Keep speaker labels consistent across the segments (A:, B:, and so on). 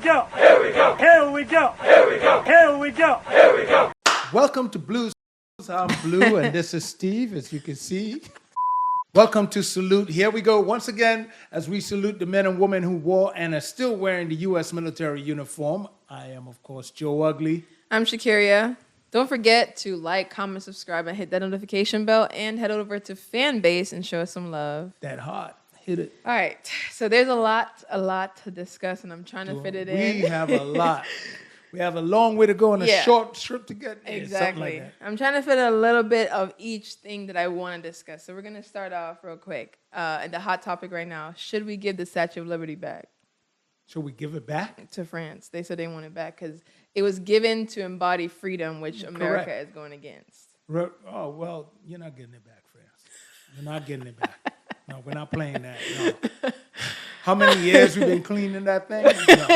A: go. Here we go. Here we go. Here we go. Here we go. Here we go.
B: Welcome to Blues. I'm Blue, and this is Steve, as you can see. Welcome to Salute. Here we go once again as we salute the men and women who wore and are still wearing the U.S. military uniform. I am, of course, Joe Ugly.
C: I'm Shakiria. Don't forget to like, comment, subscribe, and hit that notification bell, and head over to Fanbase and show us some love.
B: That hot. Hit it.
C: All right. So there's a lot to discuss, and I'm trying to fit it in.
B: We have a lot. We have a long way to go and a short trip to get there.
C: Exactly.
B: Like
C: I'm trying to fit a little bit of each thing that I want to discuss. So we're going to start off real quick. And the hot topic right now, should we give the Statue of Liberty back?
B: Should we give it back?
C: To France. They said they want it back because it was given to embody freedom, which America is going against.
B: Oh, well, you're not getting it back, France. You're not getting it back. No, we're not playing that. No. How many years we've been cleaning that thing? No.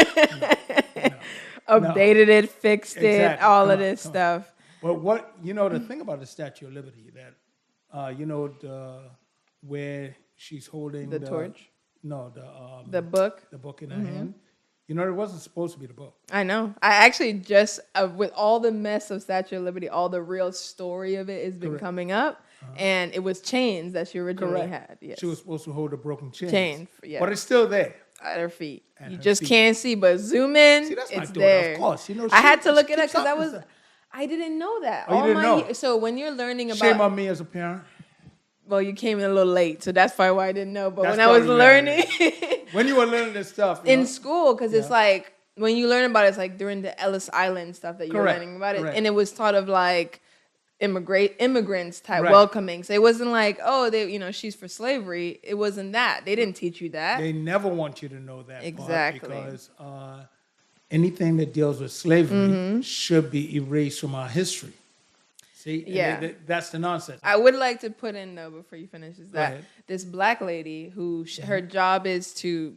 C: Updated it, fixed it, all of this stuff.
B: But the thing about the Statue of Liberty, that, where she's holding
C: the torch?
B: No,
C: the book?
B: The book in her hand. It wasn't supposed to be the book.
C: I know. I actually just, with all the mess of Statue of Liberty, all the real story of it has been coming up. And it was chains that she originally had. Yes.
B: She was supposed to hold a broken chain. But it's still there.
C: At her feet. You just can't see, but zoom in,
B: see, that's
C: it's
B: my daughter,
C: there.
B: Of course.
C: I had to look it up because I didn't know that.
B: Oh, you didn't know?
C: So when you're learning about...
B: Shame on me as a parent.
C: Well, you came in a little late, so that's probably why I didn't know. But when I was learning...
B: when you were learning this stuff...
C: in school, because it's like, when you learn about it, it's like during the Ellis Island stuff that you're learning about it. And it was sort of like immigrants type welcoming. So it wasn't like, she's for slavery. It wasn't that. They didn't teach you that.
B: They never want you to know that
C: exactly
B: part because anything that deals with slavery should be erased from our history. See?
C: Yeah.
B: That's the nonsense.
C: I would like to put in, though, before you finish, is that this black lady who her job is to,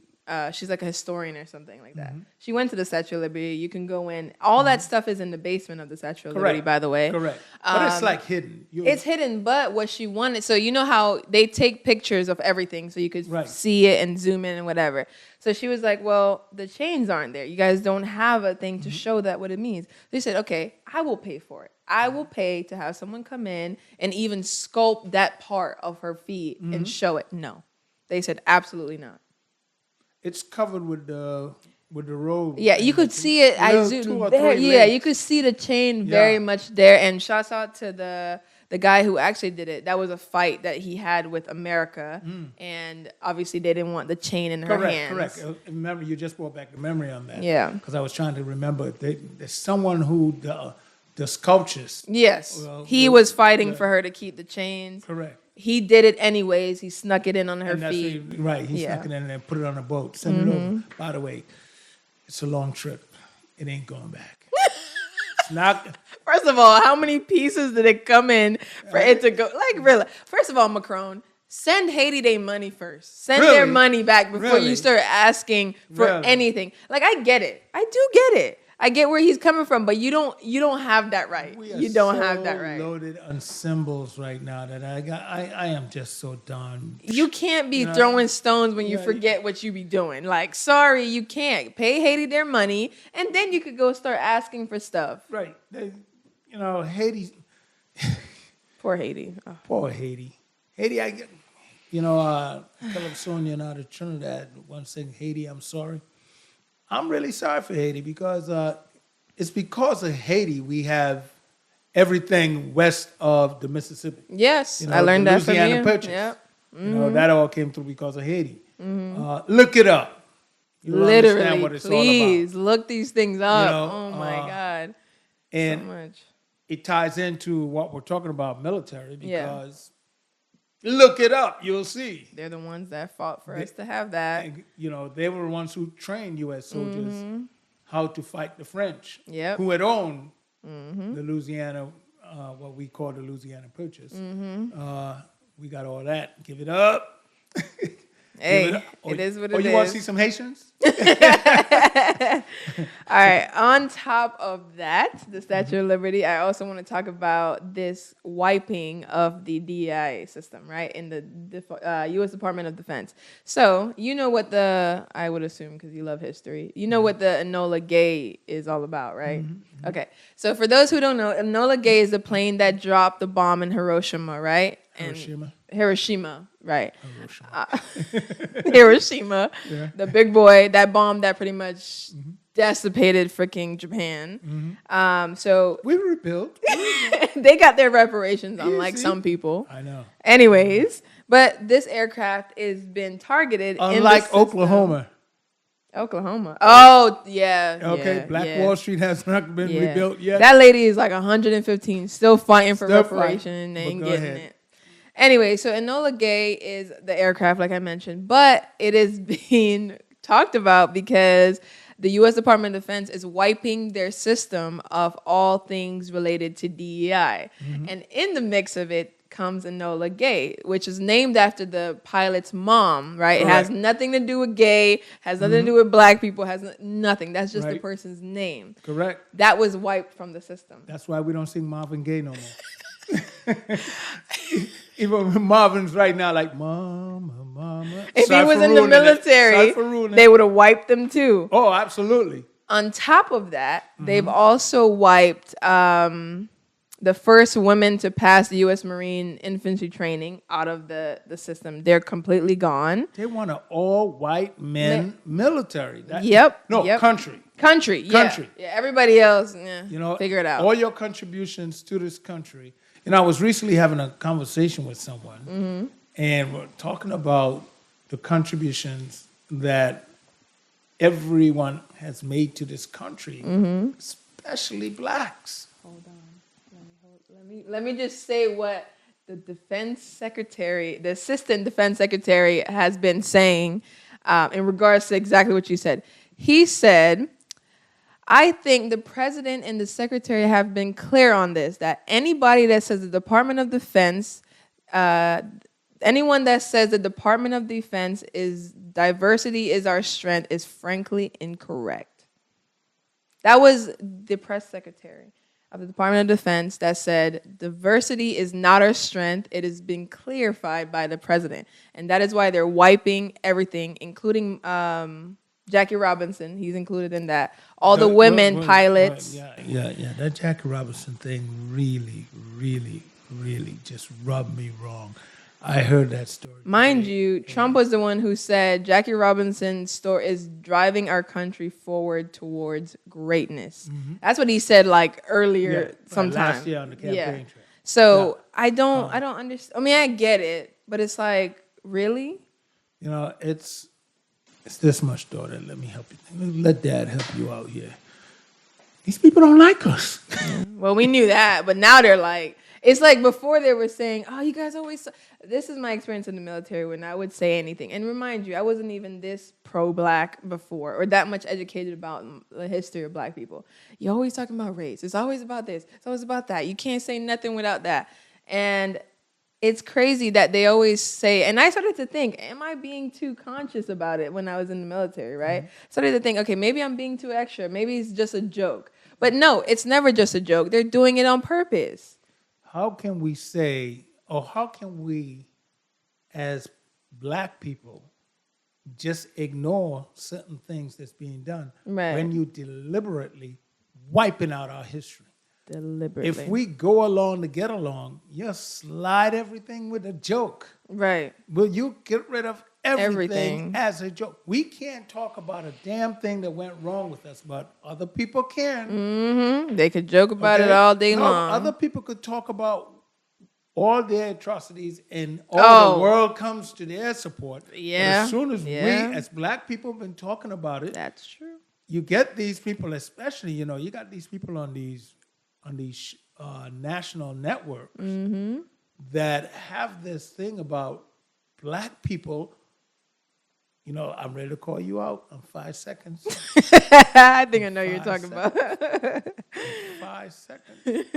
C: she's like a historian or something like that. She went to the Statue of Liberty. You can go in. All that stuff is in the basement of the Statue of Liberty, by the way.
B: Correct. But it's like hidden.
C: It's hidden, but what she wanted, so you know how they take pictures of everything so you could see it and zoom in and whatever. So she was like, well, the chains aren't there. You guys don't have a thing to show that what it means. They said, okay, I will pay for it. I will pay to have someone come in and even sculpt that part of her feet and show it. No. They said, absolutely not.
B: It's covered with the robe.
C: Yeah, you could see it. I zoomed there. Yeah, you could see the chain very much there. And shouts out to the guy who actually did it. That was a fight that he had with America, and obviously they didn't want the chain in her hands.
B: Correct. Remember, you just brought back the memory on that.
C: Yeah.
B: Because I was trying to remember. There's someone who the sculptures.
C: Yes, he was fighting for her to keep the chains.
B: Correct.
C: He did it anyways. He snuck it in on her feet.
B: He snuck it in and put it on a boat. Send it over. By the way, it's a long trip. It ain't going back. It's not.
C: First of all, how many pieces did it come in for it to go? Like, really? First of all, Macron, send Haiti their money first. Send their money back before you start asking for anything. Like, I get it. I do get it. I get where he's coming from, but you don't have that right. You don't have that right.
B: Loaded on symbols right now that I am just so done.
C: You can't be throwing stones when you forget what you be doing. Like, sorry, you can't. Pay Haiti their money, and then you could go start asking for stuff.
B: Right. Haiti.
C: Poor Haiti. Oh.
B: Poor Haiti. Haiti, Philip Sonia out of Trinidad once saying, Haiti, I'm sorry. I'm really sorry for Haiti because it's because of Haiti we have everything west of the Mississippi.
C: Yes, I learned that from you.
B: Louisiana Purchase. Yep. That all came through because of Haiti. Look it up. You'll understand what it's all about.
C: Please look these things up. Oh my God,
B: and
C: so much.
B: It ties into what we're talking about military because. Look it up. You'll see.
C: They're the ones that fought for us to have that.
B: They were the ones who trained U.S. soldiers how to fight the French, who had owned the Louisiana, what we call the Louisiana Purchase. We got all that. Give it up.
C: Hey, it is what it is.
B: Oh, you want to see some Haitians?
C: All right. On top of that, the Statue of Liberty, I also want to talk about this wiping of the DEI system, right, in the U.S. Department of Defense. So you know what I would assume because you love history, you know what the Enola Gay is all about, right? Mm-hmm. Okay. So for those who don't know, Enola Gay is the plane that dropped the bomb in Hiroshima, right? Hiroshima, right. Hiroshima, yeah. The big boy, that bomb that pretty much decimated freaking Japan. So
B: we rebuilt.
C: They got their reparations, unlike some people.
B: I know.
C: Anyways, but this aircraft has been targeted
B: unlike Oklahoma.
C: Oh, yeah.
B: Okay,
C: yeah,
B: Black Wall Street has not been rebuilt yet.
C: That lady is like 115, still fighting for reparation and ain't getting it. Anyway, so Enola Gay is the aircraft, like I mentioned, but it is being talked about because the U.S. Department of Defense is wiping their system of all things related to DEI. And in the mix of it comes Enola Gay, which is named after the pilot's mom, right? Correct. It has nothing to do with gay, has nothing to do with black people, has nothing. That's just the person's name.
B: Correct.
C: That was wiped from the system.
B: That's why we don't sing Marvin Gaye no more. Even Marvin's right now like, mama.
C: If he was in the military, they would have wiped them too.
B: Oh, absolutely.
C: On top of that, they've also wiped the first women to pass the U.S. Marine infantry training out of the system. They're completely gone.
B: They want an all-white men military. Country.
C: Country. Yeah, everybody else, figure it out.
B: All your contributions to this country. I was recently having a conversation with someone, and we're talking about the contributions that everyone has made to this country, especially blacks.
C: Hold on. Let me just say what the defense secretary, the assistant defense secretary, has been saying in regards to exactly what you said. He said, I think the president and the secretary have been clear on this, that anybody that says the Department of Defense, anyone that says the Department of Defense is diversity is our strength is frankly incorrect. That was the press secretary of the Department of Defense that said diversity is not our strength. It has been clarified by the president. And that is why they're wiping everything, including Jackie Robinson. He's included in that. All the women pilots.
B: Yeah. That Jackie Robinson thing really, really, really just rubbed me wrong. I heard that story.
C: Mind you, Trump was the one who said Jackie Robinson's story is driving our country forward towards greatness. That's what he said like earlier sometime.
B: Last year on the campaign trail.
C: So I don't understand. I mean, I get it, but it's like, really?
B: It's this much, daughter. Let me help you. Let Dad help you out here. These people don't like us.
C: Well, we knew that, but now they're like, it's like before they were saying, oh, you guys always... This is my experience in the military when I would say anything. And remind you, I wasn't even this pro-black before or that much educated about the history of black people. You're always talking about race. It's always about this. It's always about that. You can't say nothing without that. And it's crazy that they always say... And I started to think, am I being too conscious about it when I was in the military, right? Started to think, okay, maybe I'm being too extra. Maybe it's just a joke. But no, it's never just a joke. They're doing it on purpose.
B: How can we say, or how can we, as black people, just ignore certain things that's being done when you deliberately wiping out our history?
C: Deliberately.
B: If we go along to get along, you slide everything with a joke.
C: Right.
B: Will you get rid of everything as a joke? We can't talk about a damn thing that went wrong with us, but other people can.
C: They could joke about it all day long.
B: Other people could talk about all their atrocities and all the world comes to their support.
C: Yeah.
B: But as soon as we, as black people, have been talking about it.
C: That's true.
B: You get these people, especially, you got these people on these national networks that have this thing about black people. I'm ready to call you out in 5 seconds.
C: I think I know you're talking about.
B: 5 seconds.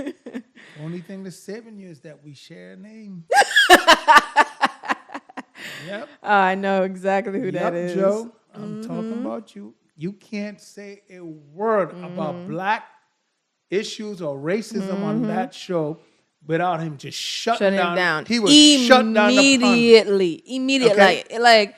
B: Only thing that's saving you is that we share a name. Yep.
C: I know exactly who that is.
B: Joe, I'm talking about you. You can't say a word about black issues or racism on that show without him just shutting down. He was shut down
C: immediately.
B: Okay.
C: Like,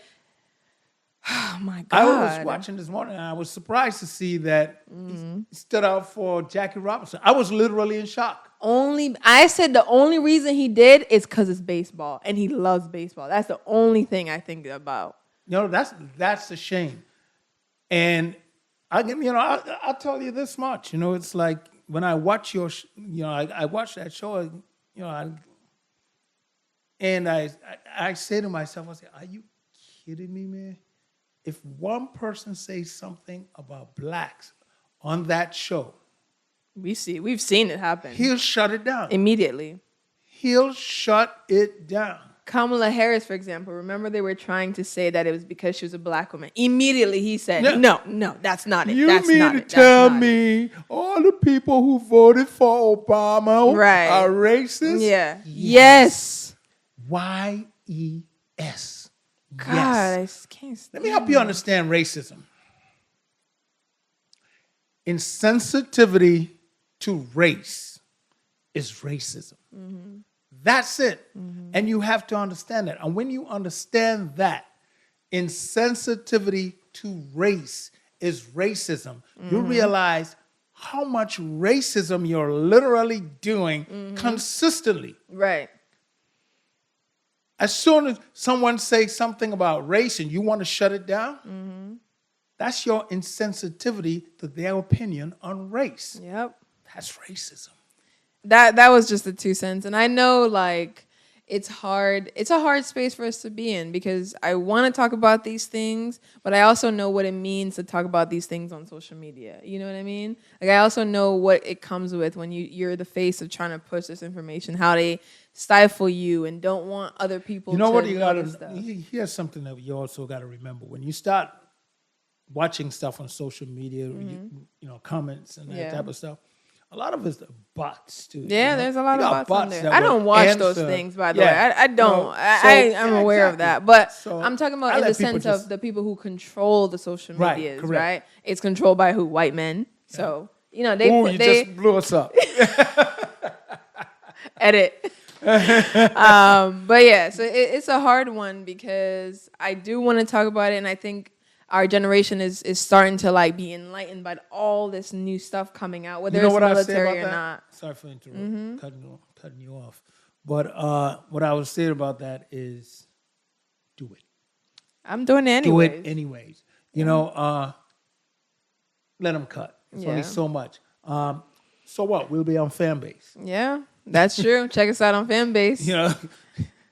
C: oh my God.
B: I was watching this morning and I was surprised to see that he stood out for Jackie Robinson. I was literally in shock.
C: I said the only reason he did is because it's baseball and he loves baseball. That's the only thing I think about.
B: That's a shame. And I'll tell you this much. It's like when I watch I watch that show. And I say to myself, I say, are you kidding me, man? If one person says something about blacks on that show,
C: we've seen it happen.
B: He'll shut it down
C: immediately.
B: He'll shut it down.
C: Kamala Harris, for example, remember they were trying to say that it was because she was a black woman. Immediately he said, no, that's not it.
B: You mean to tell me all the people who voted for Obama are racist?
C: Yeah. Yes.
B: Y-E-S.
C: God, yes. I can't stand.
B: Let me help you understand racism. Insensitivity to race is racism. Mm-hmm. That's it. Mm-hmm. And you have to understand that. And when you understand that insensitivity to race is racism, you realize how much racism you're literally doing consistently.
C: Right.
B: As soon as someone says something about race and you want to shut it down, that's your insensitivity to their opinion on race.
C: Yep.
B: That's racism.
C: That was just the 2 cents. And I know, like, it's hard. It's a hard space for us to be in because I want to talk about these things, but I also know what it means to talk about these things on social media. You know what I mean? Like, I also know what it comes with when you're the face of trying to push this information, how they stifle you and don't want other people to know what you got.
B: Here's something that you also got to remember. When you start watching stuff on social media, comments and that type of stuff, a lot of it's bots too.
C: Yeah, there's a lot of bots on there. I don't watch those things, by the way. I don't. I'm aware of that. But I'm talking about in the sense of the people who control the social medias, right? It's controlled by who? White men. So, they
B: just blew us up.
C: Edit. But yeah, so it's a hard one because I do want to talk about it, and I think our generation is starting to like be enlightened by all this new stuff coming out, whether it's military or not.
B: Sorry for interrupting, cutting you off. But what I was saying about that is, do it.
C: I'm doing it anyways.
B: Do it anyways. Let them cut. It's only so much. So what? We'll be on Fanbase.
C: Yeah, that's true. Check us out on Fanbase.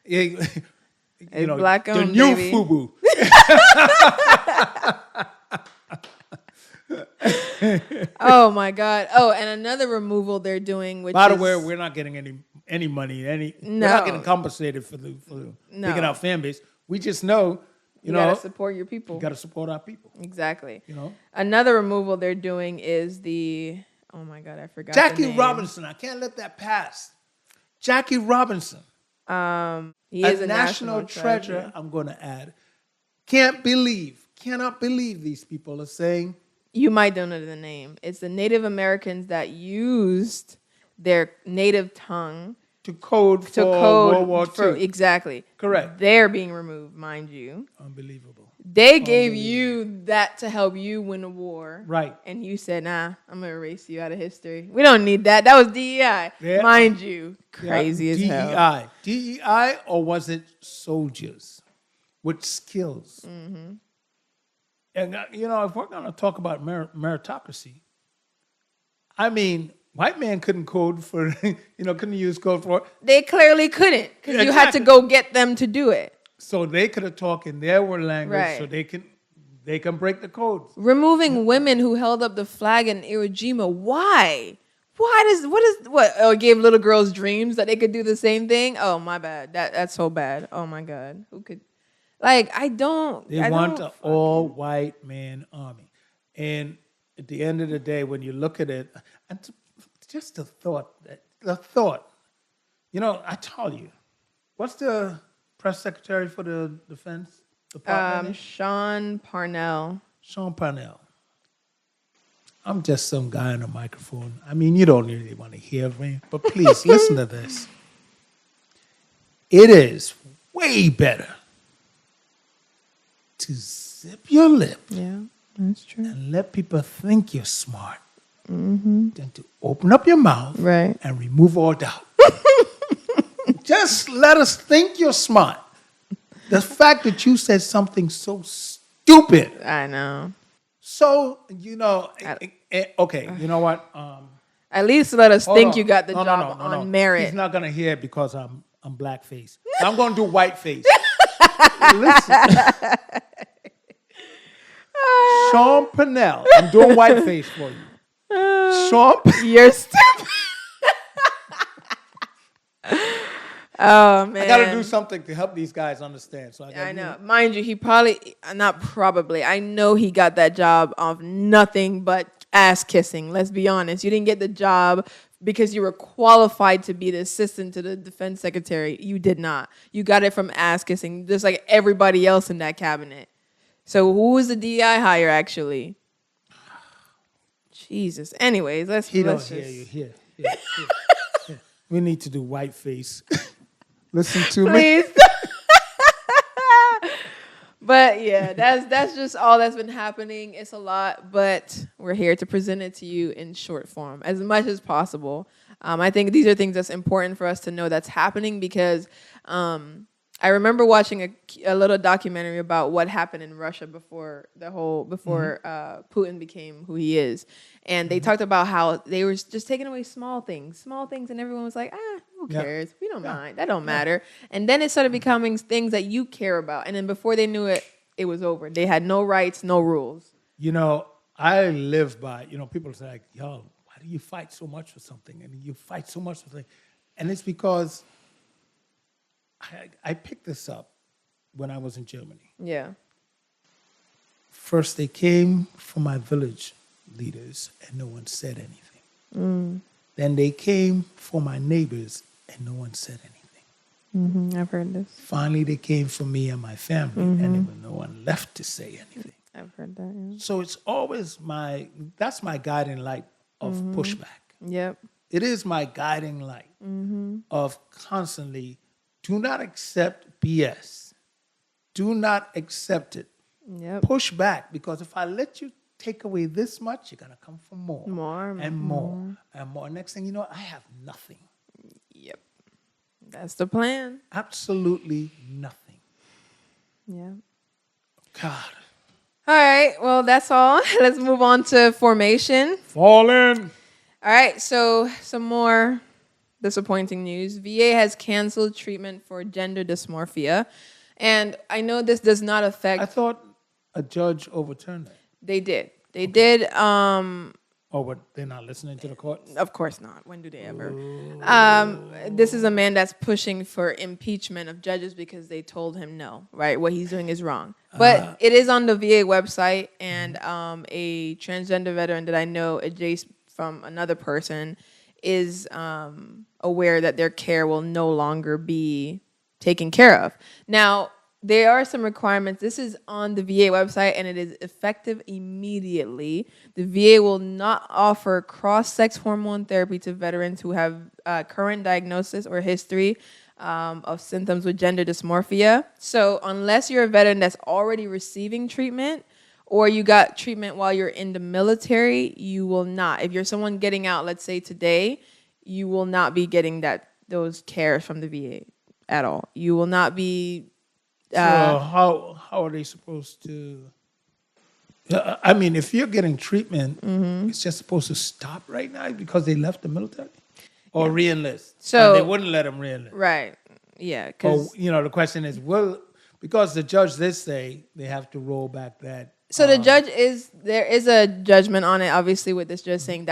C: It's black owned,
B: the new
C: baby.
B: FUBU.
C: Oh my God! Oh, and another removal they're doing, which
B: by the way, we're not getting any money. We're not getting compensated for picking out Fanbase. We just know you
C: gotta support your people.
B: You gotta support our people.
C: Exactly. Another removal they're doing is oh my God, I forgot.
B: Jackie Robinson. I can't let that pass. Jackie Robinson.
C: He is a
B: national treasure. I'm going to add. Cannot believe these people are saying.
C: You might don't know the name. It's the Native Americans that used their native tongue
B: to code for World War II.
C: Exactly.
B: Correct.
C: They're being removed, mind you.
B: Unbelievable.
C: They gave you that to help you win a war.
B: Right.
C: And you said, nah, I'm going to erase you out of history. We don't need that. That was DEI. Yeah. Mind you. Crazy as hell.
B: DEI, or was it soldiers with skills? Mm-hmm. And, if we're going to talk about meritocracy, I mean, white man couldn't code for, couldn't use code for it.
C: They clearly couldn't because you had to go get them to do it.
B: So they could have talked in their language so they can break the codes.
C: Removing women who held up the flag in Iwo Jima. Why? It gave little girls dreams that they could do the same thing? Oh, my bad. That's so bad. Oh, my God. Who could? Like, I don't.
B: They want an all-white man army. And at the end of the day, when you look at it, and the thought, I tell you, what's the press secretary for the Defense Department?
C: Sean Parnell.
B: Sean Parnell. I'm just some guy on a microphone. I mean, you don't really want to hear me, but please listen to this. It is way better to zip your lip
C: Yeah, that's true.
B: and let people think you're smart than to open up your mouth
C: Right.
B: and remove all doubt. Just let us think you're smart. The fact that you said something so stupid.
C: I know.
B: So, okay, you know what?
C: At least let us
B: Hold
C: think
B: on.
C: you got the
B: No,
C: job
B: no.
C: on merit.
B: He's not gonna hear it because I'm blackface. So I'm gonna do whiteface. Listen. Sean Parnell. I'm doing whiteface for you. Sean.
C: You're stupid. Oh man.
B: I gotta do something to help these guys understand. So
C: I know. Mind you, he I know he got that job off nothing but ass kissing. Let's be honest. You didn't get the job because you were qualified to be the assistant to the defense secretary. You did not. You got it from ass kissing, just like everybody else in that cabinet. So who was the DI hire actually? Jesus. Anyways, let's
B: don't
C: just...
B: hear you. Here. We need to do whiteface. Listen to me.
C: Please. But yeah, that's just all that's been happening. It's a lot, but we're here to present it to you in short form as much as possible. I think these are things that's important for us to know that's happening because I remember watching a little documentary about what happened in Russia before Putin became who he is. And they talked about how they were just taking away small things, and everyone was like, who cares? We don't mind. That don't matter. And then it started becoming things that you care about. And then before they knew it, it was over. They had no rights, no rules.
B: I live by, people say like, yo, why do you fight so much for something? And you fight so much for something. And it's because I picked this up when I was in Germany.
C: Yeah.
B: First, they came for my village leaders, and no one said anything. Then they came for my neighbors, and no one said anything.
C: I've heard this.
B: Finally, they came for me and my family, and there was no one left to say anything.
C: I've heard that, yeah.
B: So it's always that's my guiding light of pushback.
C: Yep.
B: It is my guiding light of constantly, do not accept BS. Do not accept it.
C: Yep.
B: Push back, because if I let you take away this much, you're going to come for more.
C: More.
B: And more. And more. Next thing you know, I have nothing.
C: Yep. That's the plan.
B: Absolutely nothing.
C: Yeah.
B: God.
C: All right. Well, that's all. Let's move on to formation.
B: Fall in.
C: All right. So some more disappointing news. VA has canceled treatment for gender dysmorphia. And I know this does not affect...
B: I thought a judge overturned that.
C: They did. They did.
B: But they're not listening to the court?
C: Of course not. When do they ever? This is a man that's pushing for impeachment of judges because they told him no, right? What he's doing is wrong. But it is on the VA website, and a transgender veteran that I know, adjacent from another person, is aware that their care will no longer be taken care of. Now, there are some requirements. This is on the VA website, and it is effective immediately. The VA will not offer cross-sex hormone therapy to veterans who have current diagnosis or history of symptoms with gender dysmorphia. So unless you're a veteran that's already receiving treatment, or you got treatment while you're in the military, you will not. If you're someone getting out, let's say today, you will not be getting those cares from the VA at all. You will not be...
B: So how are they supposed to... I mean, if you're getting treatment, it's just supposed to stop right now because they left the military? Or re-enlist? So and they wouldn't let them re-enlist.
C: Right. Yeah.
B: Or, the question is, because the judge did say they have to roll back that...
C: So the judge there is a judgment on it, obviously, with this judge saying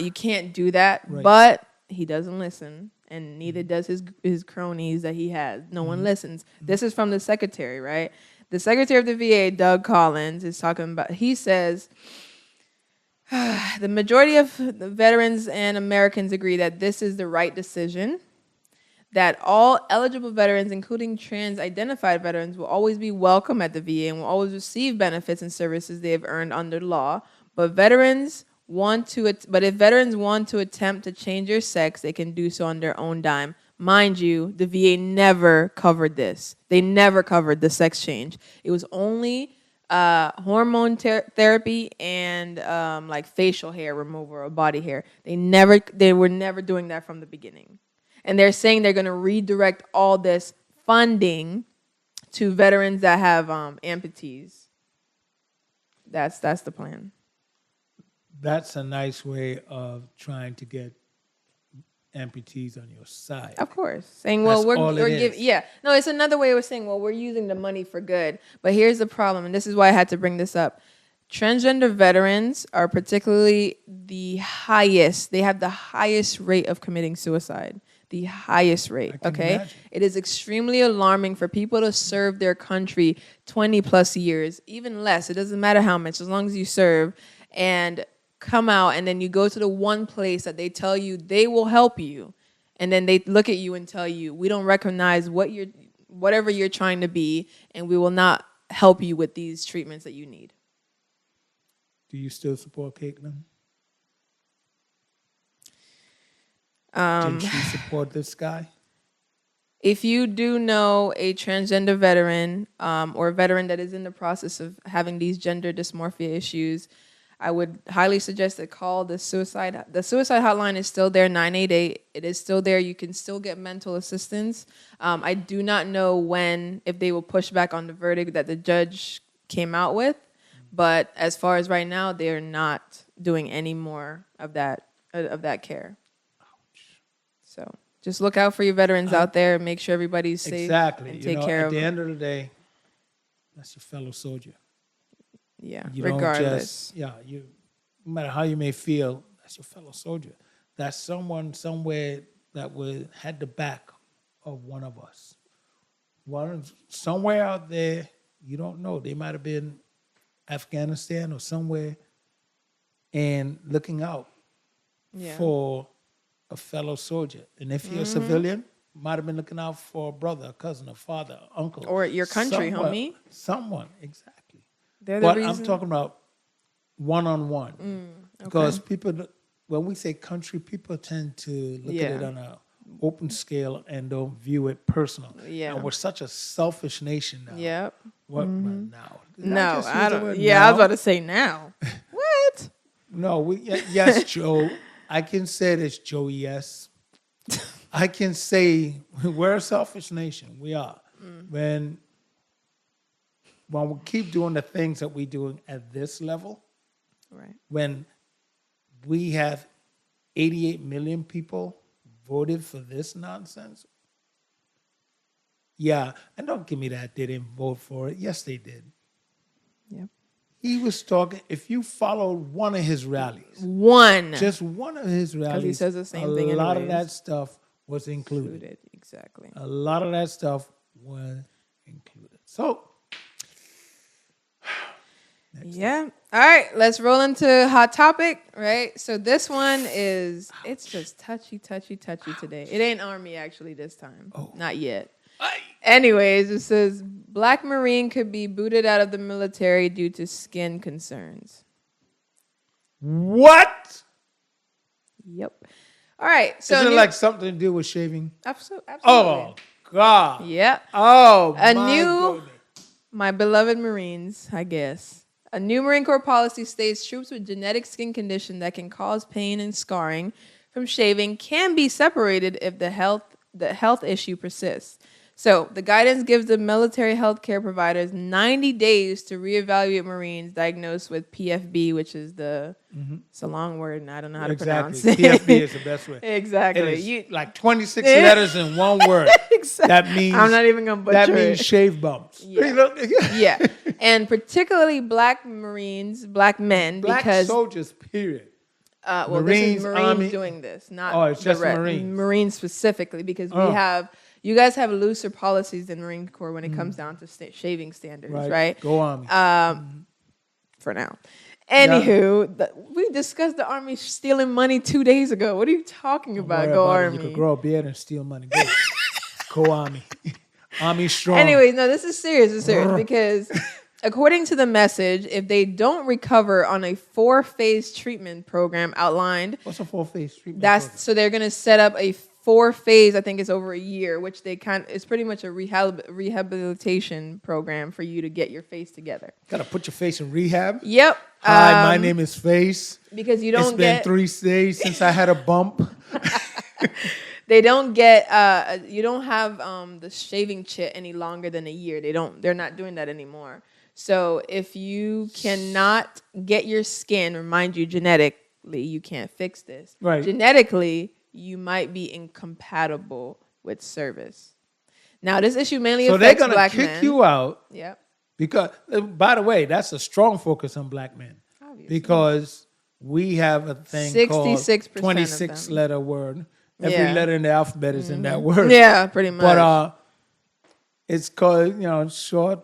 C: you can't do that, right. But he doesn't listen. And neither does his cronies that he has. No one listens. This is from the secretary, right? The secretary of the VA, Doug Collins, is talking about, he says, the majority of the veterans and Americans agree that this is the right decision, that all eligible veterans, including trans-identified veterans, will always be welcome at the VA and will always receive benefits and services they have earned under law. But if veterans want to attempt to change their sex, they can do so on their own dime. Mind you, the VA never covered this. They never covered the sex change. It was only hormone therapy and like facial hair removal or body hair. They were never doing that from the beginning. And they're saying they're going to redirect all this funding to veterans that have amputees. That's the plan.
B: That's a nice way of trying to get amputees on your side.
C: Of course. Saying, well, we're giving, yeah. No, it's another way of saying, well, we're using the money for good. But here's the problem, and this is why I had to bring this up. Transgender veterans are particularly the highest. They have the highest rate of committing suicide. The highest rate, okay? Imagine. It is extremely alarming for people to serve their country 20 plus years, even less. It doesn't matter how much, as long as you serve, and come out, and then you go to the one place that they tell you they will help you, and then they look at you and tell you, we don't recognize whatever you're trying to be, and we will not help you with these treatments that you need.
B: Do you still support Caitlin? Did she support this guy?
C: If you do know a transgender veteran or a veteran that is in the process of having these gender dysmorphia issues, I would highly suggest that call the suicide. The suicide hotline is still there, 988. It is still there. You can still get mental assistance. I do not know if they will push back on the verdict that the judge came out with, but as far as right now, they're not doing any more of that care. So just look out for your veterans out there. Make sure everybody's safe.
B: Exactly.
C: And take care of them.
B: At the end of the day, that's your fellow soldier.
C: Yeah,
B: you
C: regardless.
B: No matter how you may feel, that's your fellow soldier. That's someone somewhere that had the back of one of us. Somewhere out there, you don't know. They might have been Afghanistan or somewhere and looking out for a fellow soldier. And if you're a civilian, might have been looking out for a brother, a cousin, a father, uncle.
C: Or your country, homie.
B: Someone, exactly.
C: But
B: I'm talking about one-on-one. Okay. Because people, when we say country, people tend to look at it on an open scale and don't view it personal. Yeah. And we're such a selfish nation now.
C: Yep.
B: What now?
C: No, I don't. Yeah, I was about to say now. What?
B: No, yes, Joe. I can say this, Joe, yes. I can say we're a selfish nation. We are. When we keep doing the things that we're doing at this level,
C: right?
B: When we have 88 million people voted for this nonsense, yeah, and don't give me that they didn't vote for it. Yes, they did.
C: Yep.
B: He was talking, if you followed one of his rallies. Just one of his rallies.
C: Because he says the same thing
B: A lot of that stuff was included.
C: Exactly.
B: A lot of that stuff was included. So,
C: yeah. All right, let's roll into hot topic, right? So this one it's just touchy today. It ain't Army actually this time. Oh. Not yet. Anyways, it says Black Marine could be booted out of the military due to skin concerns.
B: What?
C: Yep. All right. So
B: is it like something to do with shaving?
C: Absolutely.
B: Oh, God.
C: Yep.
B: Oh, my goodness.
C: My beloved Marines, I guess. A new Marine Corps policy states troops with genetic skin condition that can cause pain and scarring from shaving can be separated if the health issue persists. So the guidance gives the military health care providers 90 days to reevaluate Marines diagnosed with PFB, which is it's a long word and I don't know how to pronounce it.
B: PFB is the best way.
C: Exactly.
B: It is like 26 letters in one word.
C: Exactly.
B: That means
C: I'm not even going to butcher it.
B: That means shave bumps.
C: Yeah. Yeah. And particularly Black Marines, Black men,
B: Black
C: because
B: soldiers, period.
C: Well,
B: Marines,
C: this is Marines
B: Army.
C: doing this, not
B: it's just Marines.
C: Marines specifically, because you guys have looser policies than Marine Corps when it comes down to shaving standards, right?
B: Go Army.
C: For now. Anywho, we discussed the Army stealing money 2 days ago. What are you talking about? Go Army.
B: You could grow a beard and steal money. Go. Co-Army. Army strong.
C: Anyways, no, this is serious. It's serious because according to the message, if they don't recover on a 4-phase treatment program outlined,
B: What's a 4-phase treatment program?
C: so they're going to set up a 4-phase, I think it's over a year, which it's pretty much a rehabilitation program for you to get your face together.
B: Got to put your face in rehab?
C: Yep.
B: Hi, my name is Face.
C: Because you don't
B: It's been 3 days since I had a bump.
C: They don't get you don't have the shaving chit any longer than a year. They're not doing that anymore. So if you cannot get your skin, remind you genetically you can't fix this.
B: Right.
C: Genetically, you might be incompatible with service. Now this issue mainly affects black men.
B: So they're gonna kick you out.
C: Yep.
B: Because by the way, that's a strong focus on black men.
C: Obviously.
B: Because we have a thing
C: 66%
B: called
C: of
B: 26-letter word. Every
C: Yeah.
B: letter in the alphabet is in that word.
C: Yeah, pretty much.
B: But it's called, short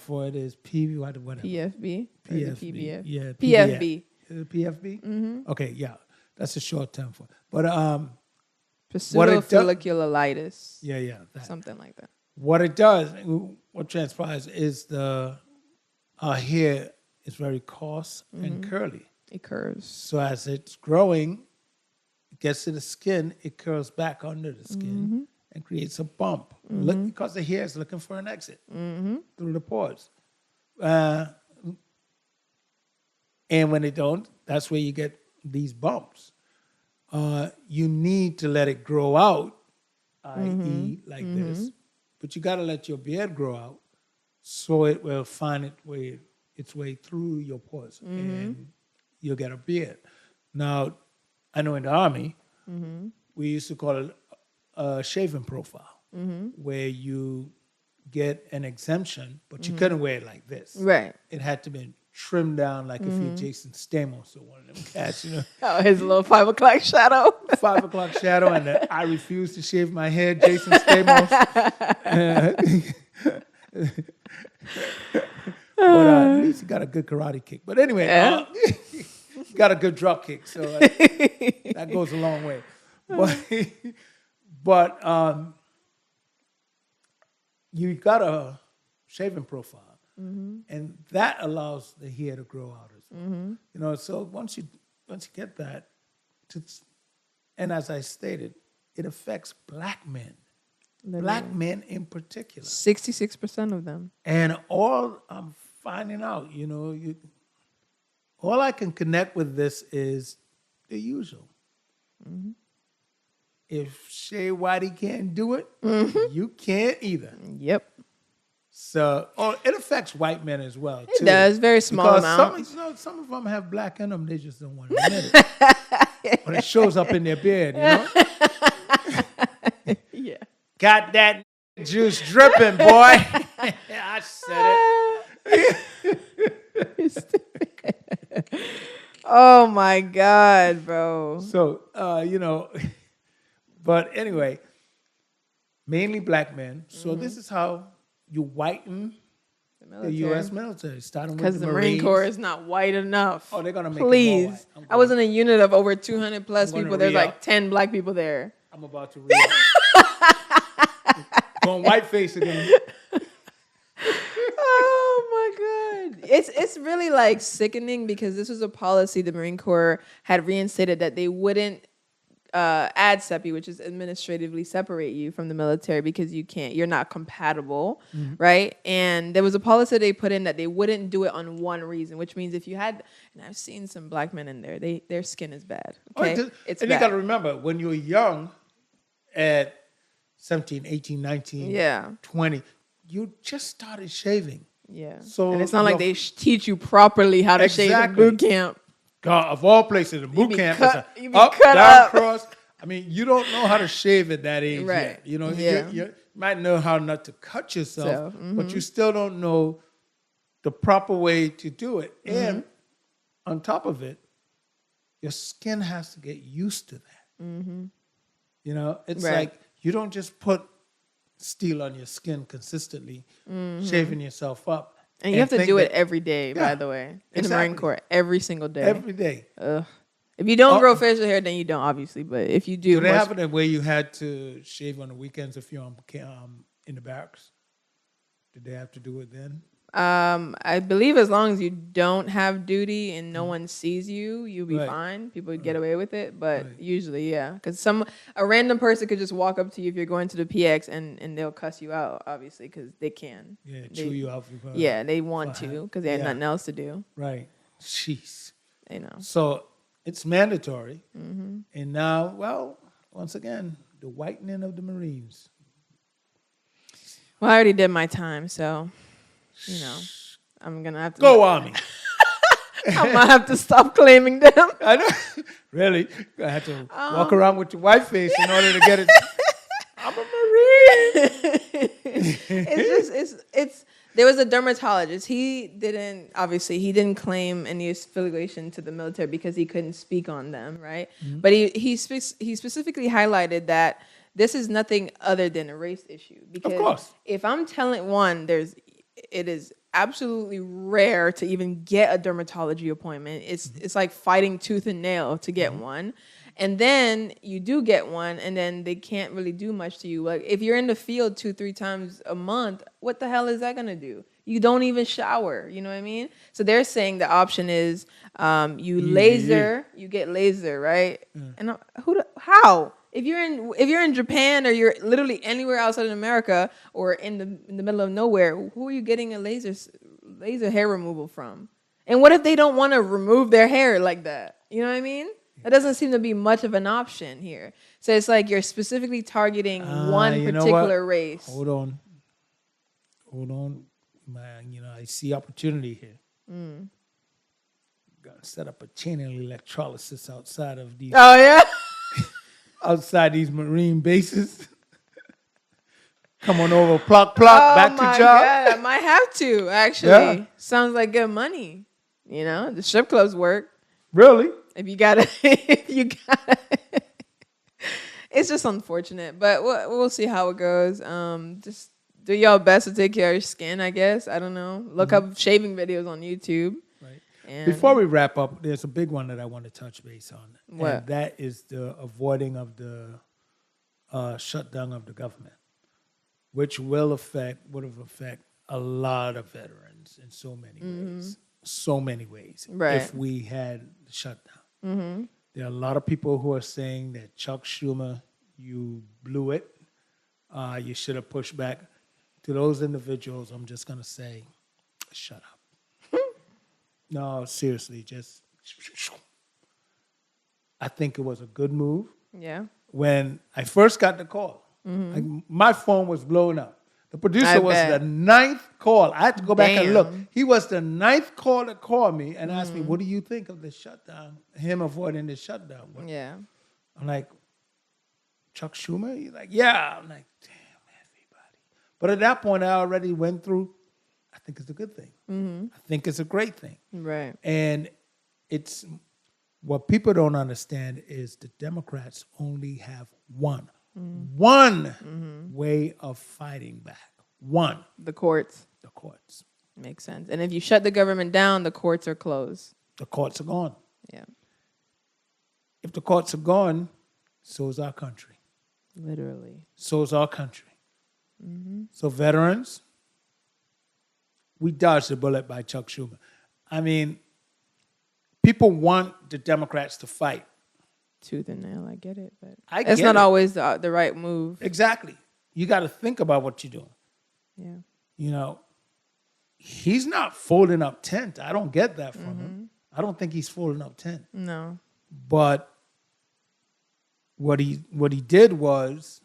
B: for it is whatever.
C: PFB. Or the
B: PFB.
C: PBF.
B: Yeah,
C: PFB.
B: Is it PFB? Mm-hmm. Okay, yeah. That's a short term for it. But
C: Pseudofolliculitis.
B: yeah. That.
C: Something like that.
B: What it does, what transpires is our hair is very coarse and curly.
C: It curves.
B: So as it's growing, it gets to the skin, it curls back under the skin and creates a bump. Look, because the hair is looking for an exit through the pores. And when they don't, that's where you get these bumps. You need to let it grow out, i.e. like this. But you got to let your beard grow out so it will find its way through your pores and you'll get a beard. Now, I know in the Army, we used to call it a shaving profile, where you get an exemption, but you couldn't wear it like this.
C: Right.
B: It had to be trimmed down like if you're Jason Stamos or one of them cats,
C: Oh, his little 5 o'clock shadow.
B: 5 o'clock shadow, and I refuse to shave my head, Jason Stamos. But at least he got a good karate kick. But anyway, he got a good drop kick, so that goes a long way. But you got a shaving profile, and that allows the hair to grow out as well. So once you get that, and as I stated, it affects black men.
C: Literally.
B: Black men in particular.
C: 66% of them.
B: And all I'm finding out, all I can connect with this is the usual. If Shay Whitey can't do it, you can't either.
C: Yep.
B: So, it affects white men as well, too.
C: It does, very small amount.
B: Some of them have black in them, they just don't want to admit it. But it shows up in their beard,
C: Yeah.
B: Got that juice dripping, boy. I said it.
C: Oh my God, bro.
B: So, but anyway, mainly black men. So this is how you whiten the U.S. military, starting with
C: because the Marine Corps is not white enough.
B: Oh, they're gonna make
C: Please.
B: it more white.
C: I was in a unit of over 200 plus people. There's
B: re-up.
C: like 10 black people there.
B: I'm about to read. Going whiteface again.
C: Oh my God. It's really like sickening because this was a policy the Marine Corps had reinstated that they wouldn't add CEPI, which is administratively separate you from the military because you're not compatible, right? And there was a policy they put in that they wouldn't do it on one reason, which means if you had, and I've seen some black men in there, their skin is bad. Okay, it's
B: and
C: bad.
B: you got to remember, when you're young, at 17, 18, 19, 20, you just started shaving.
C: Yeah.
B: So
C: and it's not like they teach you properly how to shave in boot camp.
B: God, of all places, in boot camp,
C: you
B: it's
C: be
B: up,
C: cut
B: down,
C: up.
B: cross. I mean, you don't know how to shave at that age
C: Right.
B: yet. You might know how not to cut yourself, but you still don't know the proper way to do it. And on top of it, your skin has to get used to that. It's like you don't just put steel on your skin consistently, shaving yourself up.
C: And you have to do it every day, by the way, in the Marine Corps, every single day.
B: Every day.
C: Ugh. If you don't grow facial hair, then you don't, obviously. But if you do,
B: they have it where you had to shave on the weekends if you're in the barracks? Did they have to do it then?
C: I believe as long as you don't have duty and no one sees you, you'll be fine. People would get away with it, but usually, yeah, because a random person could just walk up to you if you're going to the PX and they'll cuss you out, obviously, because they can.
B: Yeah, chew you out.
C: Yeah, they want to because they have nothing else to do.
B: Right. Jeez.
C: They know.
B: So it's mandatory, and now, well, once again, the whitening of the Marines.
C: Well, I already did my time, so. You know, I'm gonna have to
B: go Army.
C: I'm gonna have to stop claiming them.
B: I know. Really, I had to walk around with your white face in order to get it. I'm a Marine.
C: It's. There was a dermatologist. He didn't claim any affiliation to the military because he couldn't speak on them, right? Mm-hmm. But he specifically highlighted that this is nothing other than a race issue. Because
B: of course,
C: if I'm telling it is absolutely rare to even get a dermatology appointment. It's like fighting tooth and nail to get one. And then you do get one, and then they can't really do much to you. Like if you're in the field 2-3 times a month, what the hell is that gonna do? You don't even shower. You know what I mean? So they're saying the option is you get laser, right? And how? If you're in Japan or you're literally anywhere outside of America or in the middle of nowhere, who are you getting a laser hair removal from? And what if they don't want to remove their hair like that? You know what I mean? That doesn't seem to be much of an option here. So it's like you're specifically targeting one particular race.
B: Hold on, man. I see opportunity here. Gotta set up a chain of electrolysis outside of these.
C: Oh yeah.
B: Outside these Marine bases. Come on over, plop, back to job.
C: God, I might have to, actually. Yeah. Sounds like good money. The strip clubs work.
B: Really?
C: If you got it. It's just unfortunate, but we'll see how it goes. Just do y'all best to take care of your skin, I guess. I don't know. Look up shaving videos on YouTube.
B: Before we wrap up, there's a big one that I want to touch base on.
C: What?
B: And that is the avoiding of the shutdown of the government, which would have affect a lot of veterans in so many ways.
C: Right.
B: If we had the shutdown. There are a lot of people who are saying that Chuck Schumer, you blew it. You should have pushed back. To those individuals, I'm just going to say, shut up. No, seriously, I think it was a good move.
C: Yeah.
B: When I first got the call, my phone was blowing up. The producer was the 9th call. I had to go back and look. He was the 9th call that called me and asked me, what do you think of the shutdown, him avoiding the shutdown?
C: Yeah.
B: I'm like, Chuck Schumer? He's like, yeah. I'm like, damn, everybody. But at that point, I already went through, I think it's a good thing. I think it's a great thing.
C: Right.
B: And it's what people don't understand is the Democrats only have one way of fighting back. One.
C: The courts.
B: The courts.
C: Makes sense. And if you shut the government down, the courts are closed.
B: The courts are gone.
C: Yeah.
B: If the courts are gone, so is our country.
C: Literally.
B: So is our country. So veterans, we dodged the bullet by Chuck Schumer. I mean, people want the Democrats to fight.
C: Tooth and nail, I get it, but
B: it's
C: not always the right move.
B: Exactly. You got to think about what you're doing.
C: Yeah.
B: He's not folding up tent. I don't get that from him. I don't think he's folding up tent.
C: No.
B: But what he did was,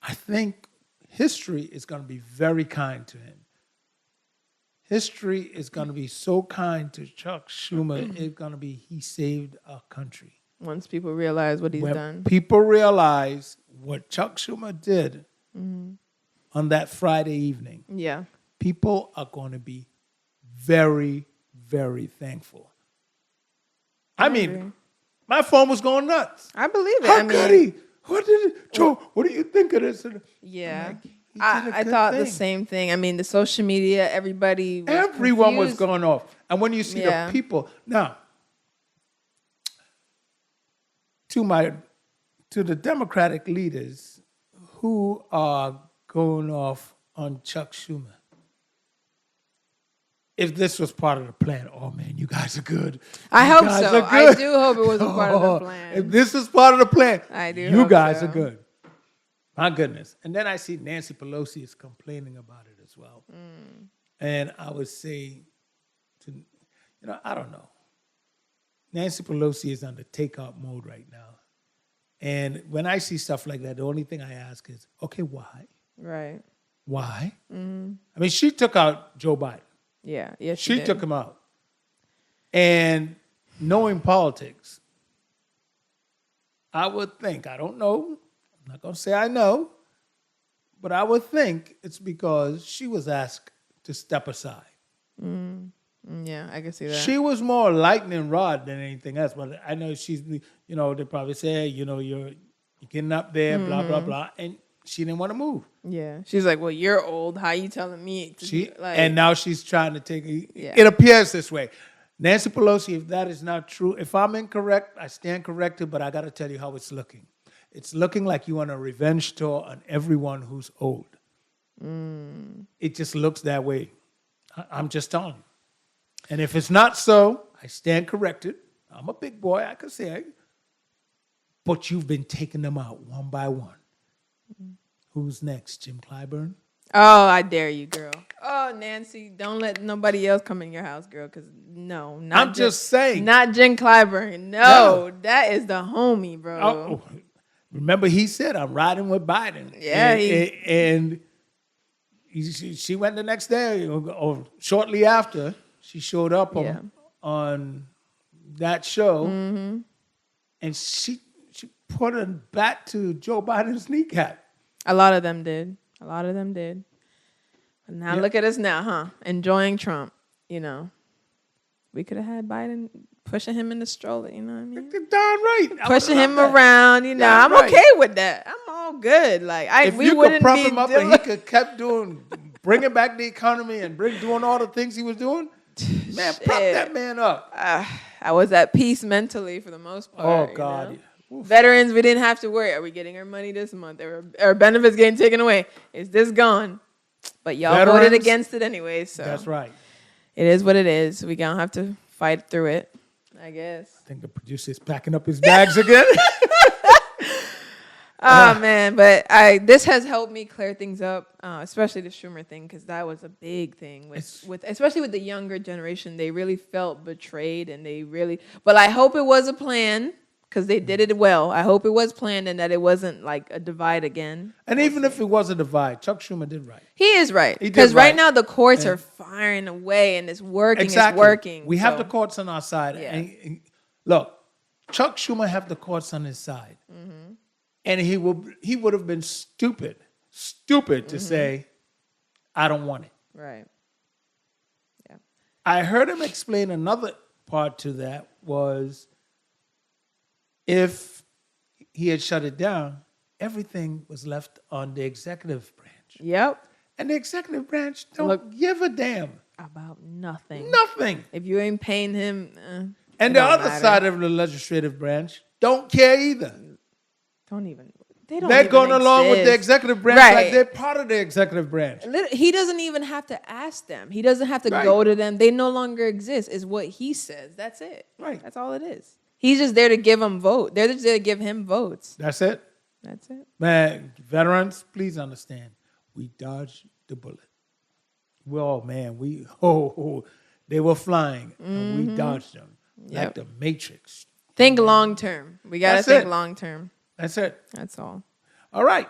B: I think history is going to be very kind to him. History is going to be so kind to Chuck Schumer. It's going to be, he saved our country.
C: Once people realize what he's
B: when
C: done.
B: People realize what Chuck Schumer did on that Friday evening.
C: Yeah.
B: People are going to be very, very thankful. I mean, my phone was going nuts.
C: I believe it.
B: How could he? What did it? Joe, what do you think of this?
C: Yeah. I thought the same thing. I mean, the social media, everyone
B: was going off. And when you see the people. Now, to the Democratic leaders who are going off on Chuck Schumer. If this was part of the plan, oh man, you guys are good.
C: I
B: You
C: hope
B: guys
C: so.
B: are
C: I
B: good.
C: do hope it was a part of the plan.
B: If this is part of the plan,
C: I do
B: you
C: hope
B: guys
C: so.
B: are good. My goodness. And then I see Nancy Pelosi is complaining about it as well. And I would say, I don't know. Nancy Pelosi is on the takeout mode right now. And when I see stuff like that, the only thing I ask is, okay, why?
C: Right.
B: Why? I mean, she took out Joe Biden.
C: Yeah. Yes,
B: She
C: did.
B: took him out. And knowing politics, I would think, I don't know, I'm not going to say I know, but I would think it's because she was asked to step aside.
C: Yeah, I can see that.
B: She was more lightning rod than anything else, but I know she's, they probably say, you're getting up there, blah, blah, blah, and she didn't want to move.
C: Yeah. She's like, well, you're old. How you telling me to
B: And now she's trying to take it. Yeah. It appears this way. Nancy Pelosi, if that is not true, if I'm incorrect, I stand corrected, but I got to tell you how it's looking. It's looking like you want a revenge tour on everyone who's old. It just looks that way. I'm just telling you. And if it's not so, I stand corrected. I'm a big boy, I could say. But you've been taking them out one by one. Who's next? Jim Clyburn?
C: Oh, I dare you, girl. Oh, Nancy, don't let nobody else come in your house, girl, because no.
B: I'm just saying.
C: Not Jim Clyburn. No, that is the homie, bro.
B: Oh, remember, he said, I'm riding with Biden.
C: Yeah.
B: And she went the next day, or shortly after, she showed up on that show, and she put a bat to Joe Biden's kneecap.
C: A lot of them did. But now look at us now, huh? Enjoying Trump, We could have had Biden pushing him in the stroller, you know what I mean?
B: Darn right.
C: Pushing him around, I'm
B: right.
C: okay with that. I'm all good. Like,
B: if we could prop him up and he could kept bringing back the economy and doing all the things he was doing, man, prop that man up.
C: I was at peace mentally for the most part.
B: Oh, God.
C: Veterans, we didn't have to worry. Are we getting our money this month? Are benefits getting taken away? Is this gone? But y'all voted against it anyway, so.
B: That's right.
C: It is what it is. We're going to have to fight through it, I guess.
B: I think the producer is packing up his bags again.
C: Oh, man. But this has helped me clear things up, especially the Schumer thing, because that was a big thing. Especially with the younger generation. They really felt betrayed, but I hope it was a plan. Because they did it well. I hope it was planned and that it wasn't like a divide again.
B: And even if it was a divide, Chuck Schumer did right.
C: He is right. Because right now the courts are firing away and it's working.
B: Exactly.
C: It's working.
B: We have the courts on our side.
C: Yeah.
B: And look, Chuck Schumer have the courts on his side. And he would have been stupid to say, I don't want it.
C: Right. Yeah.
B: I heard him explain another part to that was, if he had shut it down, everything was left on the executive branch.
C: Yep.
B: And the executive branch don't give a damn.
C: About nothing.
B: Nothing.
C: If you ain't paying him.
B: And the other side of the legislative branch don't care either. They're going along with the executive branch like they're part of the executive branch.
C: He doesn't even have to ask them. He doesn't have to go to them. They no longer exist, is what he says. That's it.
B: Right.
C: That's all it is. He's just there to give them vote. They're just there to give him votes.
B: That's it.
C: That's it.
B: Man, veterans, please understand. We dodged the bullet. They were flying, and we dodged them like the Matrix.
C: Think long term. We got to think long term.
B: That's it.
C: That's all.
B: All right.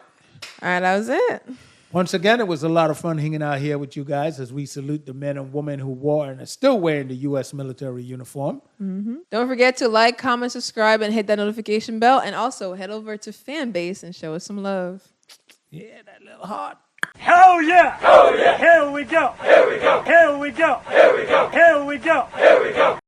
C: All right, that was it.
B: Once again, it was a lot of fun hanging out here with you guys as we salute the men and women who wore and are still wearing the U.S. military uniform.
C: Don't forget to like, comment, subscribe, and hit that notification bell. And also head over to Fanbase and show us some love.
B: Yeah, that little heart.
A: Hell yeah! Hell yeah! Here we go! Here we go! Here we go! Here we go! Here we go! Here we go!